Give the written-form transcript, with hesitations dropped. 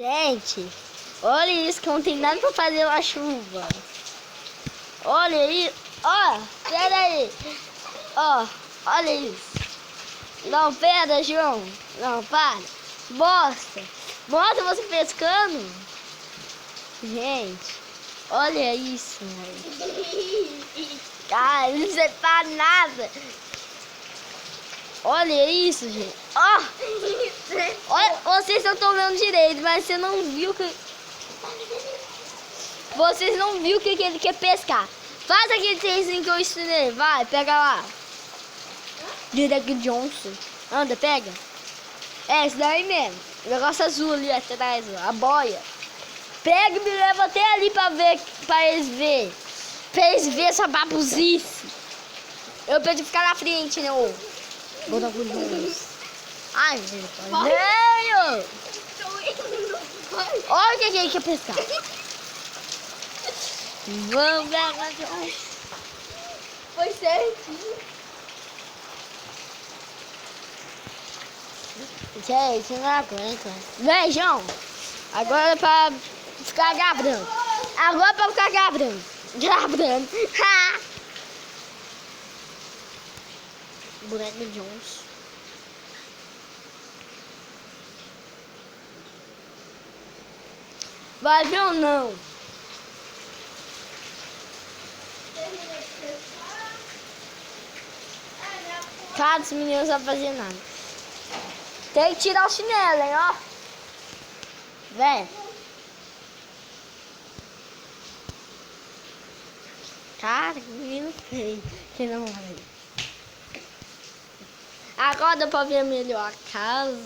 Gente, olha isso que não tem nada pra fazer na chuva. Olha aí, ó, pera aí. Ó, olha isso. Não, pera, João. Não, para. Mostra. Mostra você pescando. Gente, olha isso, velho. Cara, não sei pra nada. Olha isso, gente. Ó. Olha, vocês não estão vendo direito, mas você não viu que... Vocês não viram que ele quer pescar. Faz aquele trenzinho que eu ensinei. Vai, pega lá. Derek Johnson. Anda, pega. É, esse daí mesmo. O negócio azul ali atrás, ó, a boia. Pega e me leva até ali pra ver, pra eles verem. Pra eles verem essa babuzice. Eu preciso ficar na frente, né, ô. Vou dar com Deus. Ai, gente, veio! Olha o que ele quer pescar. Vamos lá, Foi certinho. gente, não aguenta. Vem, João. Agora é pra ficar gabrando. Agora é pra ficar gabrando. Gabrando. Boneco Jones. Vai ver ou não? Cara, esse menino não sabe fazer nada. Tem que tirar o chinelo, hein, ó. Vem. Cara, que menino feio. Que não vai. Agora dá pra ver melhor a casa.